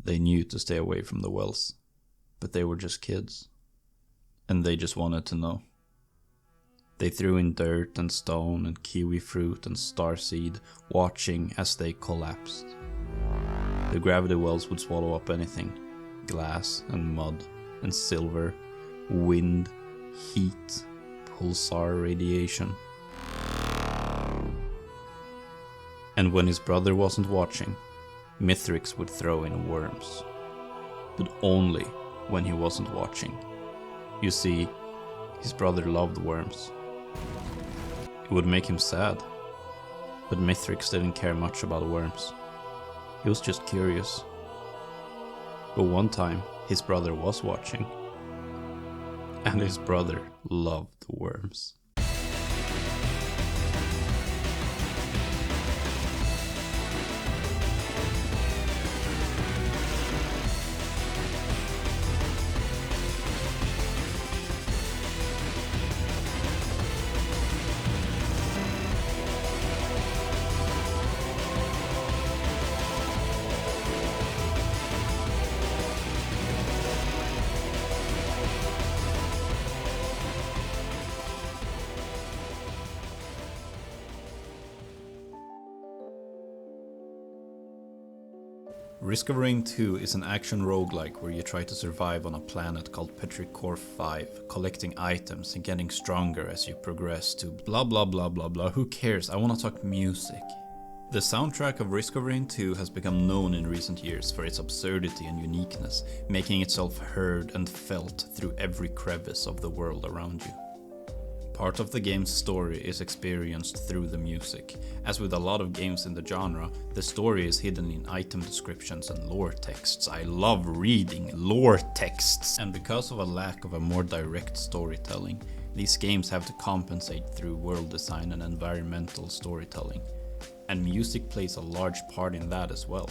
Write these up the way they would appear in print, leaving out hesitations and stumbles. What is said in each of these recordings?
They knew to stay away from the wells, but they were just kids, and they just wanted to know. They threw in dirt and stone and kiwifruit and starseed, watching as they collapsed. The gravity wells would swallow up anything, glass and mud and silver, wind, heat, pulsar radiation. And when his brother wasn't watching, Mithrix would throw in worms. But only when he wasn't watching. You see, his brother loved worms. It would make him sad, but Mithrix didn't care much about worms. He was just curious. But one time, his brother was watching, and his brother loved worms. Risk of Rain 2 is an action roguelike where you try to survive on a planet called Petrichor 5, collecting items and getting stronger as you progress to blah blah blah blah blah. Who cares? I wanna talk music. The soundtrack of Risk of Rain 2 has become known in recent years for its absurdity and uniqueness, making itself heard and felt through every crevice of the world around you. Part of the game's story is experienced through the music. As with a lot of games in the genre, the story is hidden in item descriptions and lore texts. I love reading lore texts! And because of a lack of a more direct storytelling, these games have to compensate through world design and environmental storytelling. And music plays a large part in that as well.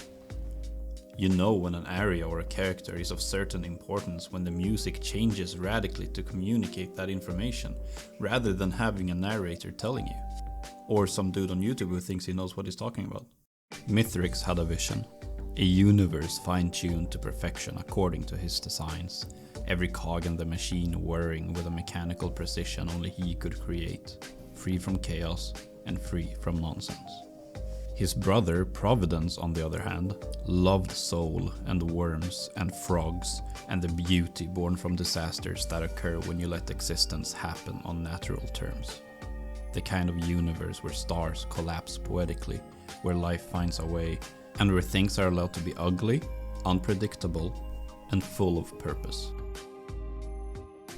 You know when an area or a character is of certain importance when the music changes radically to communicate that information, rather than having a narrator telling you. Or some dude on YouTube who thinks he knows what he's talking about. Mithrix had a vision. A universe fine-tuned to perfection according to his designs. Every cog in the machine whirring with a mechanical precision only he could create. Free from chaos and free from nonsense. His brother, Providence, on the other hand, loved soul and worms and frogs and the beauty born from disasters that occur when you let existence happen on natural terms. The kind of universe where stars collapse poetically, where life finds a way, and where things are allowed to be ugly, unpredictable, and full of purpose.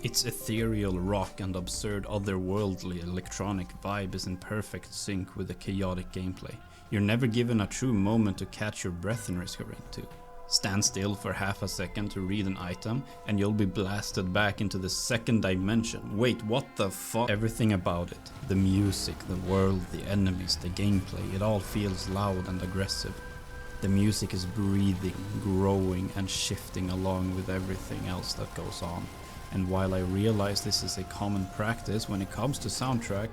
Its ethereal rock and absurd otherworldly electronic vibe is in perfect sync with the chaotic gameplay. You're never given a true moment to catch your breath in Risk of Rain 2. Stand still for half a second to read an item and you'll be blasted back into the second dimension. Wait, what the fuck? Everything about it. The music, the world, the enemies, the gameplay, it all feels loud and aggressive. The music is breathing, growing and shifting along with everything else that goes on. And while I realize this is a common practice when it comes to soundtrack,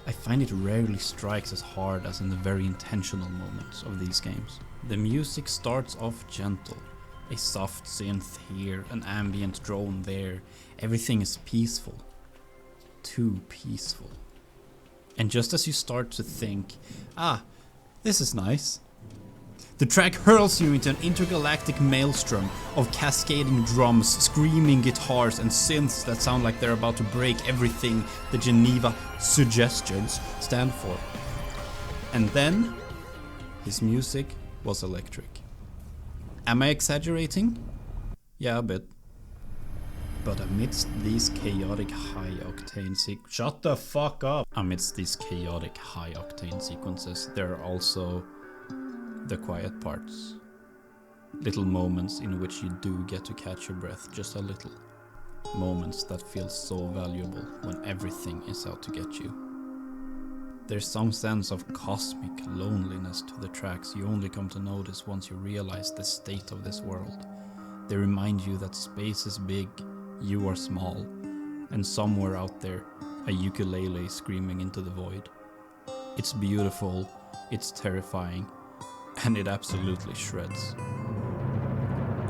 I find it rarely strikes as hard as in the very intentional moments of these games. The music starts off gentle, a soft synth here, an ambient drone there, everything is peaceful. Too peaceful. And just as you start to think, this is nice, the track hurls you into an intergalactic maelstrom of cascading drums, screaming guitars and synths that sound like they're about to break everything the Geneva suggestions stand for. And then, his music was electric. Am I exaggerating? Yeah, a bit. But amidst these chaotic high-octane shut the fuck up! Amidst these chaotic high-octane sequences, there are also the quiet parts. Little moments in which you do get to catch your breath just a little. Moments that feel so valuable when everything is out to get you. There's some sense of cosmic loneliness to the tracks you only come to notice once you realize the state of this world. They remind you that space is big, you are small, and somewhere out there, a ukulele is screaming into the void. It's beautiful, it's terrifying, and it absolutely shreds.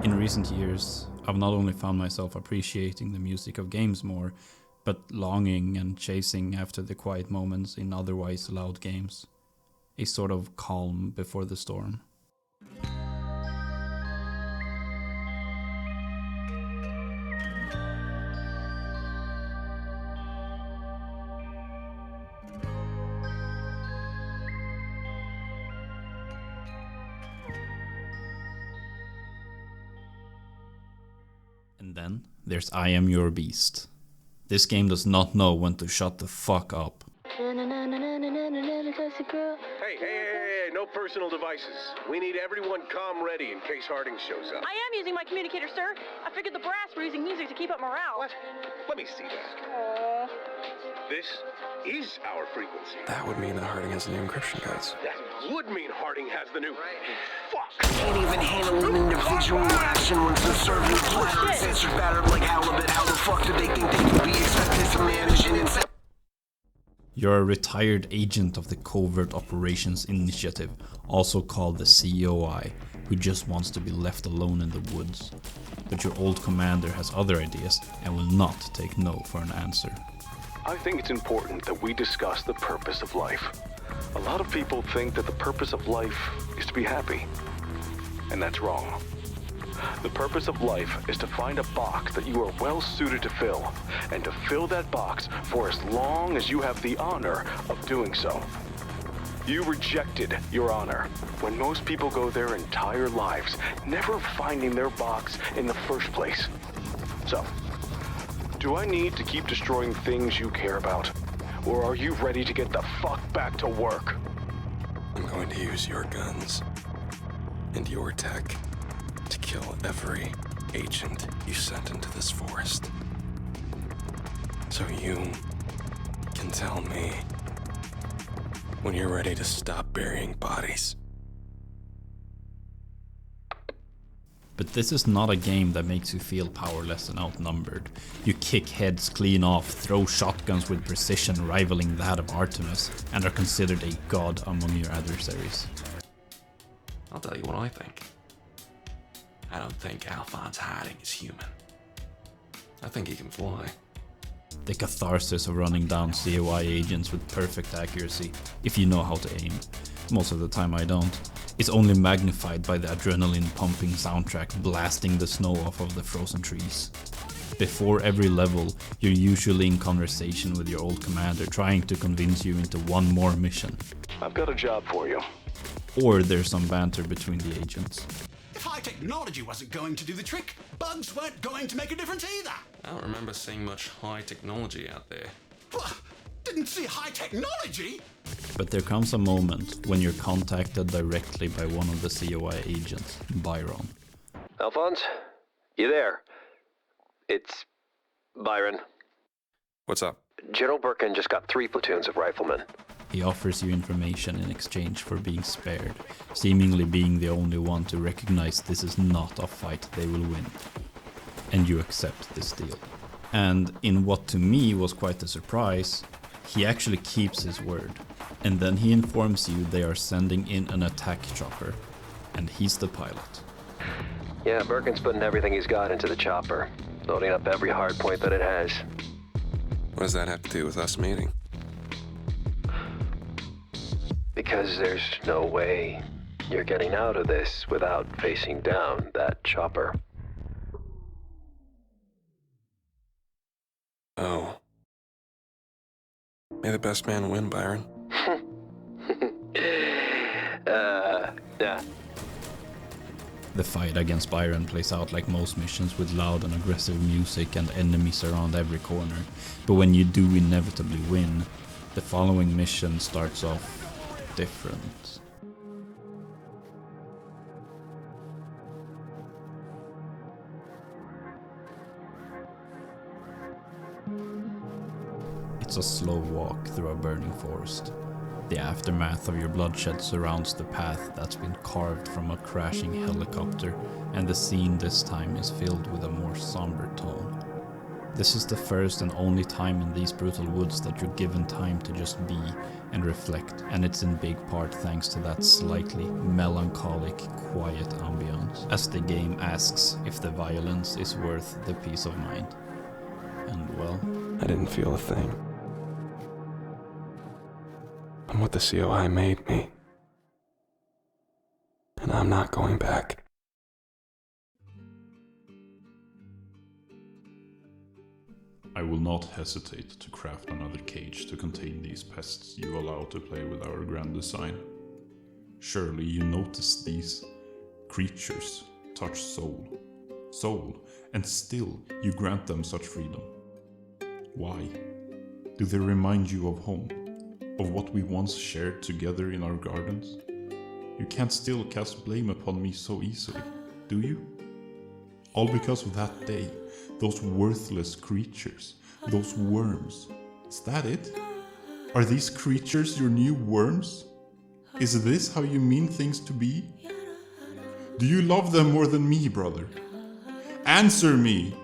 In recent years, I've not only found myself appreciating the music of games more, but longing and chasing after the quiet moments in otherwise loud games. A sort of calm before the storm. And then there's I Am Your Beast. This game does not know when to shut the fuck up. Hey, no personal devices. We need everyone calm ready in case Harding shows up. I am using my communicator, sir. I figured the brass were using music to keep up morale. What? Let me see that. Aww. This is our frequency. That would mean that Harding has the new encryption codes. That would mean Harding has the new... Fuck! Can't even handle an individual action once the serving platter. Sensors battered like halibut. How the fuck do they think they can be expected to manage an insect? You're a retired agent of the Covert Operations Initiative, also called the COI, who just wants to be left alone in the woods. But your old commander has other ideas and will not take no for an answer. I think it's important that we discuss the purpose of life. A lot of people think that the purpose of life is to be happy, and that's wrong. The purpose of life is to find a box that you are well suited to fill, and to fill that box for as long as you have the honor of doing so. You rejected your honor when most people go their entire lives never finding their box in the first place. So, do I need to keep destroying things you care about? Or are you ready to get the fuck back to work? I'm going to use your guns and your tech to kill every agent you sent into this forest. So you can tell me when you're ready to stop burying bodies. But this is not a game that makes you feel powerless and outnumbered. You kick heads clean off, throw shotguns with precision rivaling that of Artemis, and are considered a god among your adversaries. I'll tell you what I think. I don't think Alphonse Harding is human. I think he can fly. The catharsis of running down COI agents with perfect accuracy, if you know how to aim. Most of the time I don't. It's only magnified by the adrenaline-pumping soundtrack blasting the snow off of the frozen trees. Before every level, you're usually in conversation with your old commander trying to convince you into one more mission. I've got a job for you. Or there's some banter between the agents. If high technology wasn't going to do the trick, bugs weren't going to make a difference either. I don't remember seeing much high technology out there. Didn't see high technology? But there comes a moment when you're contacted directly by one of the COI agents, Byron. Alphonse? You there? It's Byron. What's up? General Birkin just got 3 platoons of riflemen. He offers you information in exchange for being spared, seemingly being the only one to recognize this is not a fight they will win. And you accept this deal. And in what to me was quite a surprise, he actually keeps his word. And then he informs you they are sending in an attack chopper, and he's the pilot. Yeah, Birkin's putting everything he's got into the chopper, loading up every hard point that it has. What does that have to do with us meeting? Because there's no way you're getting out of this without facing down that chopper. Oh. May the best man win, Byron. Yeah. The fight against Byron plays out like most missions with loud and aggressive music and enemies around every corner. But when you do inevitably win, the following mission starts off different. It's a slow walk through a burning forest. The aftermath of your bloodshed surrounds the path that's been carved from a crashing helicopter, and the scene this time is filled with a more somber tone. This is the first and only time in these brutal woods that you're given time to just be and reflect, and it's in big part thanks to that slightly melancholic, quiet ambience. moment, as the game asks if the violence is worth the peace of mind. And well, I didn't feel a thing. I'm what the COI made me. And I'm not going back. I will not hesitate to craft another cage to contain these pests you allow to play with our grand design. Surely you notice these creatures touch soul, and still you grant them such freedom. Why? Do they remind you of home? Of what we once shared together in our gardens? You can't still cast blame upon me so easily, do you? All because of that day, those worthless creatures, those worms. Is that it? Are these creatures your new worms? Is this how you mean things to be? Do you love them more than me, brother? Answer me!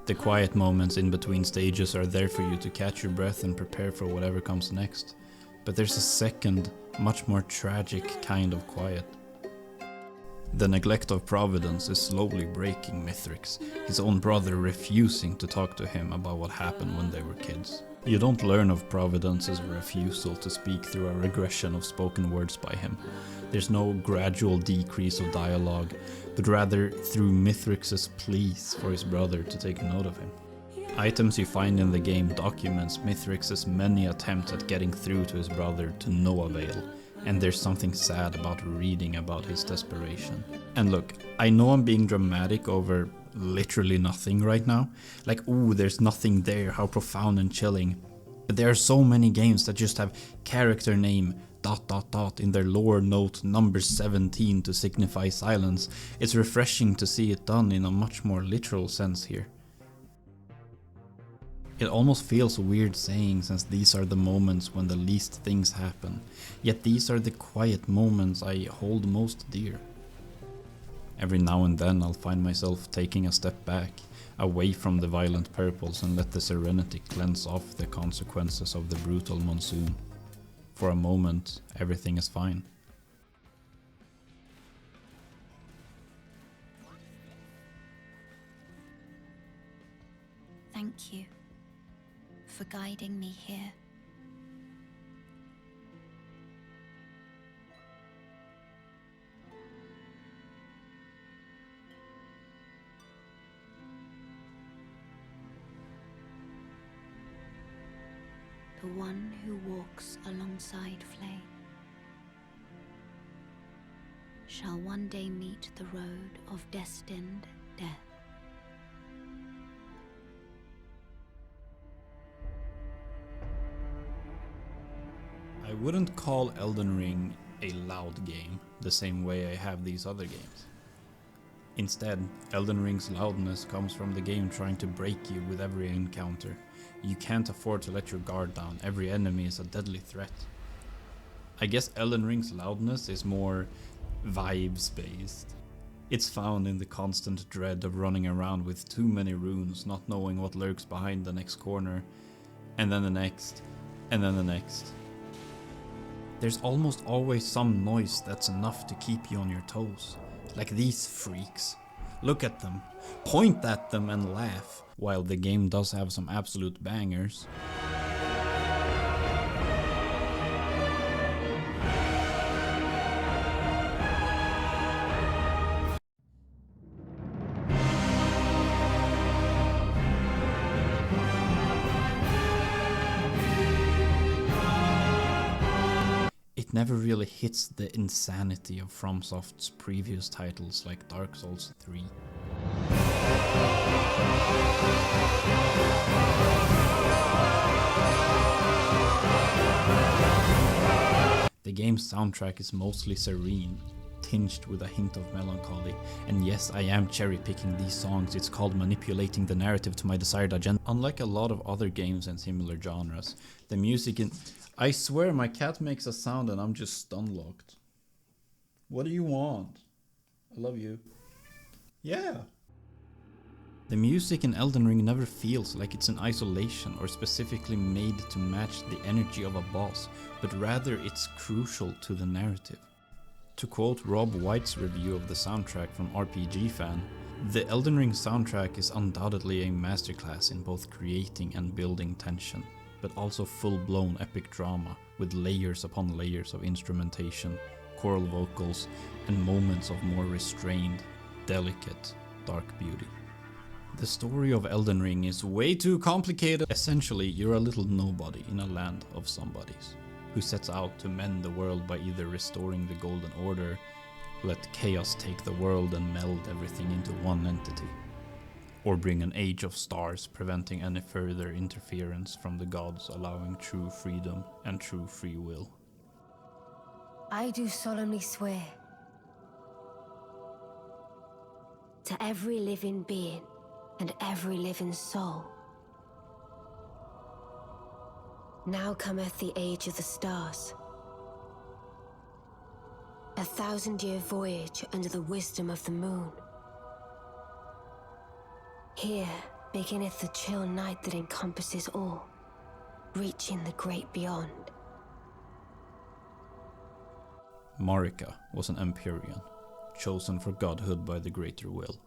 the quiet moments in between stages are there for you to catch your breath and prepare for whatever comes next. But there's a second, much more tragic kind of quiet. The neglect of Providence is slowly breaking Mithrix, his own brother refusing to talk to him about what happened when they were kids. You don't learn of Providence's refusal to speak through a regression of spoken words by him. There's no gradual decrease of dialogue, but rather through Mithrix's pleas for his brother to take note of him. Items you find in the game documents Mithrix's many attempts at getting through to his brother to no avail, and there's something sad about reading about his desperation. And look, I know I'm being dramatic over literally nothing right now, like ooh there's nothing there, how profound and chilling, but there are so many games that just have character name ... in their lore note number 17 to signify silence. It's refreshing to see it done in a much more literal sense here. It almost feels weird saying, since these are the moments when the least things happen, yet these are the quiet moments I hold most dear. Every now and then I'll find myself taking a step back, away from the violent purples, and let the serenity cleanse off the consequences of the brutal monsoon. For a moment, everything is fine. Thank you for guiding me here. The one who walks alongside flame shall one day meet the road of destined death. I wouldn't call Elden Ring a loud game the same way I have these other games. Instead, Elden Ring's loudness comes from the game trying to break you with every encounter. You can't afford to let your guard down, every enemy is a deadly threat. I guess Elden Ring's loudness is more vibes based. It's found in the constant dread of running around with too many runes, not knowing what lurks behind the next corner, and then the next, and then the next. There's almost always some noise that's enough to keep you on your toes. Like these freaks. Look at them, point at them and laugh. While the game does have some absolute bangers. It never really hits the insanity of FromSoft's previous titles like Dark Souls 3. The game's soundtrack is mostly serene, tinged with a hint of melancholy, and yes, I am cherry-picking these songs, it's called manipulating the narrative to my desired agenda. Unlike a lot of other games in similar genres, the music in... I swear my cat makes a sound and I'm just stun-locked. What do you want? I love you. Yeah. The music in Elden Ring never feels like it's in isolation or specifically made to match the energy of a boss, but rather it's crucial to the narrative. To quote Rob White's review of the soundtrack from RPG Fan, the Elden Ring soundtrack is undoubtedly a masterclass in both creating and building tension, but also full-blown epic drama with layers upon layers of instrumentation, choral vocals, and moments of more restrained, delicate, dark beauty. The story of Elden Ring is way too complicated. Essentially, you're a little nobody in a land of somebodies, who sets out to mend the world by either restoring the Golden Order, let chaos take the world and meld everything into one entity, or bring an age of stars preventing any further interference from the gods, allowing true freedom and true free will. I do solemnly swear to every living being and every living soul. Now cometh the age of the stars. 1,000-year voyage under the wisdom of the moon. Here beginneth the chill night that encompasses all, reaching the great beyond. Marika was an Empyrean, chosen for godhood by the greater will.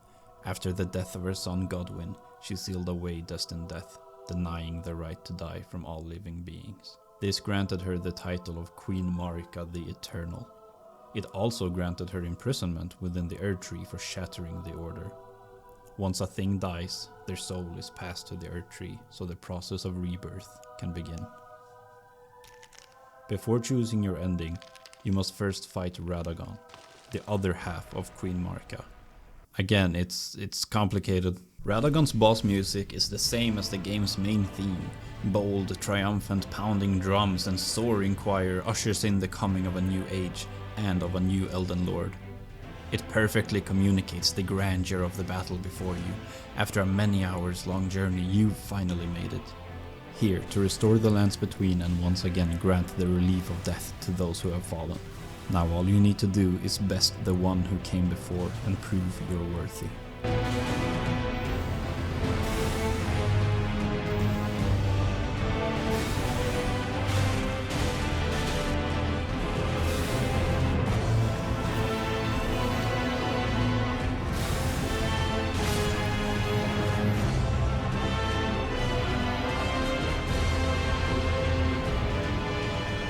After the death of her son Godwyn, she sealed away destined death, denying the right to die from all living beings. This granted her the title of Queen Marika the Eternal. It also granted her imprisonment within the Earth Tree for shattering the Order. Once a thing dies, their soul is passed to the Earth Tree, so the process of rebirth can begin. Before choosing your ending, you must first fight Radagon, the other half of Queen Marika. Again, it's complicated. Radagon's boss music is the same as the game's main theme. Bold, triumphant pounding drums and soaring choir ushers in the coming of a new age and of a new Elden Lord. It perfectly communicates the grandeur of the battle before you. After a many hours long journey, you've finally made it. Here to restore the lands between and once again grant the relief of death to those who have fallen. Now all you need to do is best the one who came before and prove you're worthy.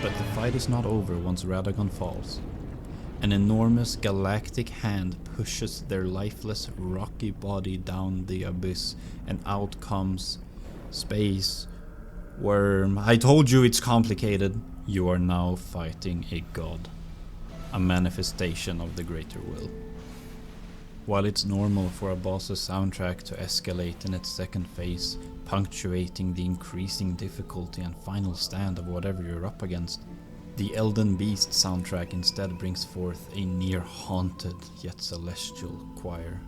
But the fight is not over once Radagon falls. An enormous galactic hand pushes their lifeless, rocky body down the abyss, and out comes Space Worm. I told you it's complicated. You are now fighting a god, a manifestation of the greater will. While it's normal for a boss's soundtrack to escalate in its second phase, punctuating the increasing difficulty and final stand of whatever you're up against, the Elden Beast soundtrack instead brings forth a near-haunted yet celestial choir.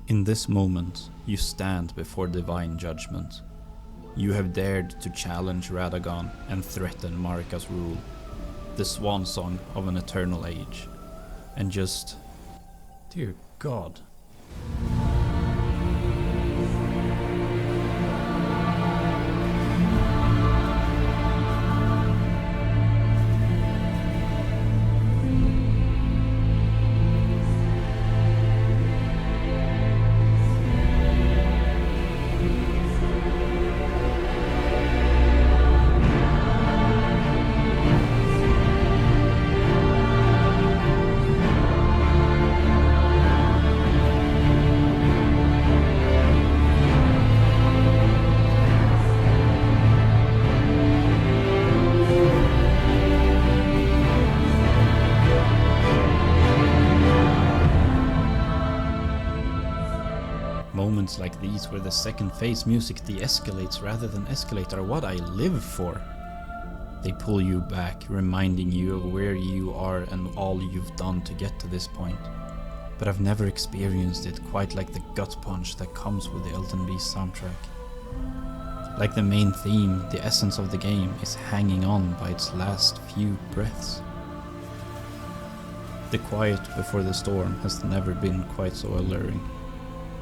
In this moment, you stand before divine judgment. You have dared to challenge Radagon and threaten Marika's rule, the swan song of an eternal age. And just... dear God. Moments like these where the second phase music de-escalates rather than escalate are what I live for. They pull you back, reminding you of where you are and all you've done to get to this point. But I've never experienced it quite like the gut punch that comes with the Elden Beast soundtrack. Like the main theme, the essence of the game is hanging on by its last few breaths. The quiet before the storm has never been quite so alluring.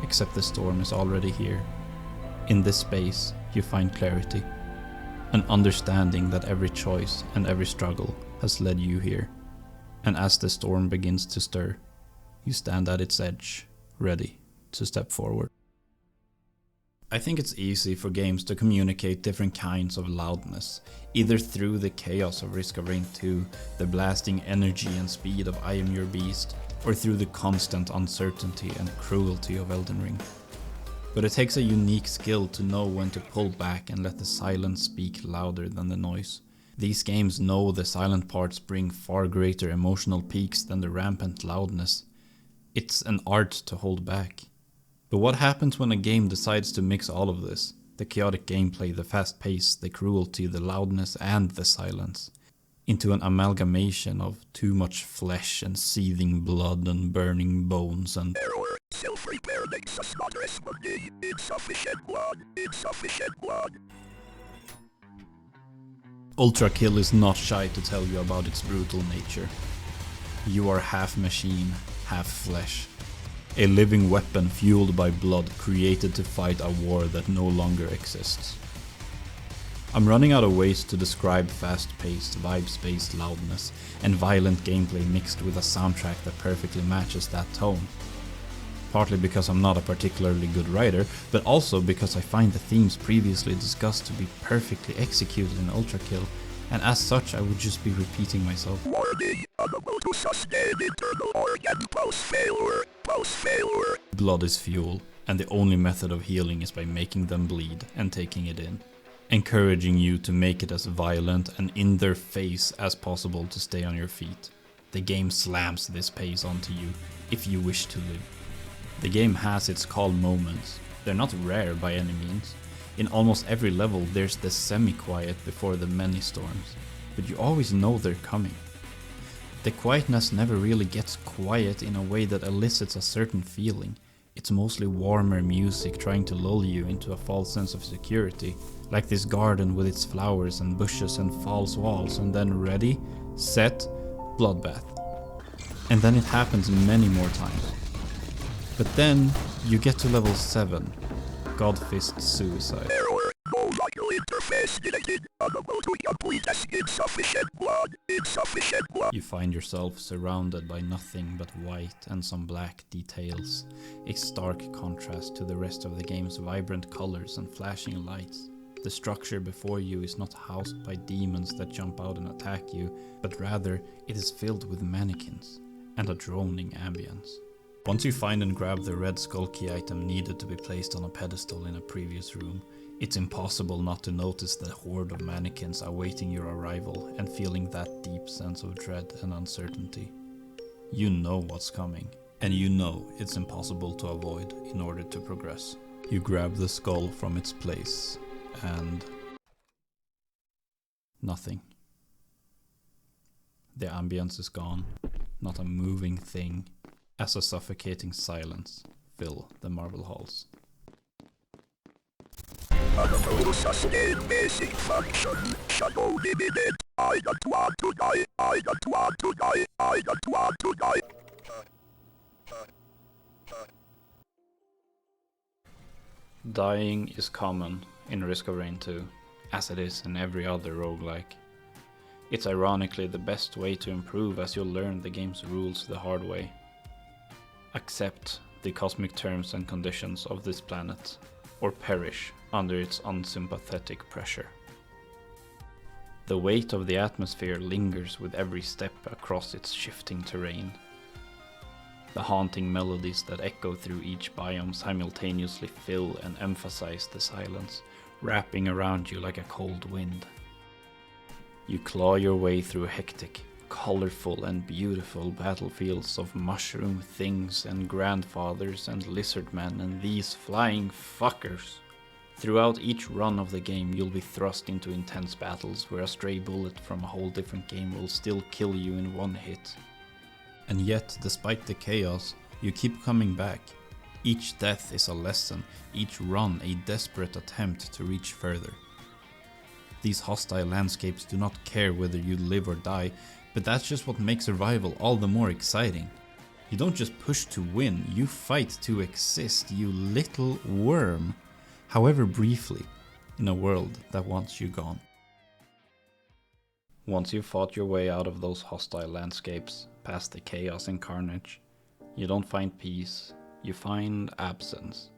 except the storm is already here. In this space, you find clarity, an understanding that every choice and every struggle has led you here. And as the storm begins to stir, you stand at its edge, ready to step forward. I think it's easy for games to communicate different kinds of loudness, either through the chaos of Risk of Rain 2, the blasting energy and speed of I Am Your Beast, or through the constant uncertainty and cruelty of Elden Ring. But it takes a unique skill to know when to pull back and let the silence speak louder than the noise. These games know the silent parts bring far greater emotional peaks than the rampant loudness. It's an art to hold back. But what happens when a game decides to mix all of this? The chaotic gameplay, the fast pace, the cruelty, the loudness and the silence, into an amalgamation of too much flesh and seething blood and burning bones and Ultra Kill is not shy to tell you about its brutal nature. You are half machine, half flesh. A living weapon fueled by blood, created to fight a war that no longer exists. I'm running out of ways to describe fast-paced, vibes-based loudness and violent gameplay mixed with a soundtrack that perfectly matches that tone. Partly because I'm not a particularly good writer, but also because I find the themes previously discussed to be perfectly executed in Ultra Kill, and as such I would just be repeating myself. Blood is fuel, and the only method of healing is by making them bleed and taking it in. Encouraging you to make it as violent and in their face as possible to stay on your feet. The game slams this pace onto you if you wish to live. The game has its calm moments. They're not rare by any means. In almost every level there's the semi-quiet before the many storms, but you always know they're coming. The quietness never really gets quiet in a way that elicits a certain feeling. It's mostly warmer music trying to lull you into a false sense of security, like this garden with its flowers and bushes and false walls, and then ready, set, bloodbath. And then it happens many more times. But then you get to level 7, Godfist Suicide. You find yourself surrounded by nothing but white and some black details, a stark contrast to the rest of the game's vibrant colors and flashing lights. The structure before you is not housed by demons that jump out and attack you, but rather it is filled with mannequins and a droning ambience. Once you find and grab the red skull key item needed to be placed on a pedestal in a previous room, it's impossible not to notice the horde of mannequins awaiting your arrival and feeling that deep sense of dread and uncertainty. You know what's coming, and you know it's impossible to avoid in order to progress. You grab the skull from its place, and nothing. The ambience is gone, not a moving thing, as a suffocating silence fill the marble halls. Basic function, shadow limited. I don't want to die, I don't want to die, I don't want to die. Dying is common in Risk of Rain 2, as it is in every other roguelike. It's ironically the best way to improve, as you'll learn the game's rules the hard way. Accept the cosmic terms and conditions of this planet, or perish under its unsympathetic pressure. The weight of the atmosphere lingers with every step across its shifting terrain. The haunting melodies that echo through each biome simultaneously fill and emphasize the silence, wrapping around you like a cold wind. You claw your way through hectic, colorful and beautiful battlefields of mushroom things and grandfathers and lizard men and these flying fuckers. Throughout each run of the game you'll be thrust into intense battles where a stray bullet from a whole different game will still kill you in one hit. And yet, despite the chaos, you keep coming back. Each death is a lesson, each run a desperate attempt to reach further. These hostile landscapes do not care whether you live or die, but that's just what makes survival all the more exciting. You don't just push to win, you fight to exist, you little worm, however briefly, in a world that wants you gone. Once you've fought your way out of those hostile landscapes, past the chaos and carnage, you don't find peace, you find absence.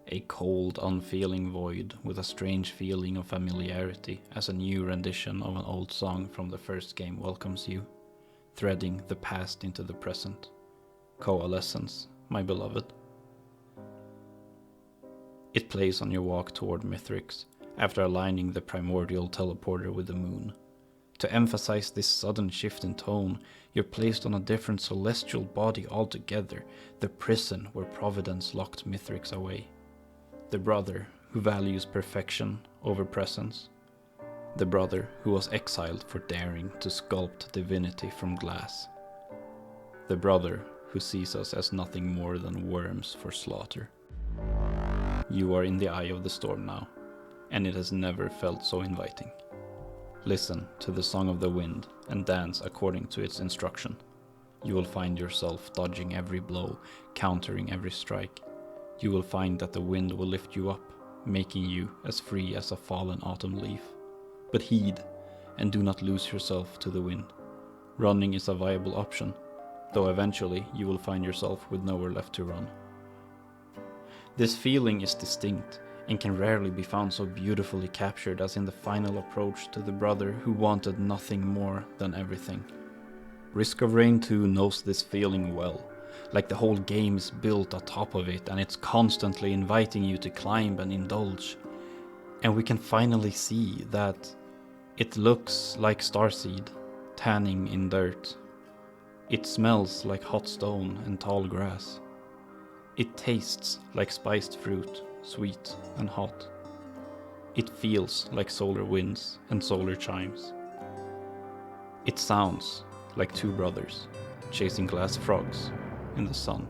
A cold, unfeeling void with a strange feeling of familiarity as a new rendition of an old song from the first game welcomes you, threading the past into the present. Coalescence, my beloved. It plays on your walk toward Mithrix, after aligning the primordial teleporter with the moon. To emphasize this sudden shift in tone, you're placed on a different celestial body altogether, the prison where Providence locked Mithrix away. The brother who values perfection over presence. The brother who was exiled for daring to sculpt divinity from glass. The brother who sees us as nothing more than worms for slaughter. You are in the eye of the storm now, and it has never felt so inviting. Listen to the song of the wind and dance according to its instruction. You will find yourself dodging every blow, countering every strike. You will find that the wind will lift you up, making you as free as a fallen autumn leaf. But heed, and do not lose yourself to the wind. Running is a viable option, though eventually you will find yourself with nowhere left to run. This feeling is distinct, and can rarely be found so beautifully captured as in the final approach to the brother who wanted nothing more than everything. Risk of Rain 2 knows this feeling well, like the whole game is built atop of it and it's constantly inviting you to climb and indulge. And we can finally see that it looks like starseed, tanning in dirt. It smells like hot stone and tall grass. It tastes like spiced fruit, sweet and hot. It feels like solar winds and solar chimes. It sounds like two brothers chasing glass frogs in the sun.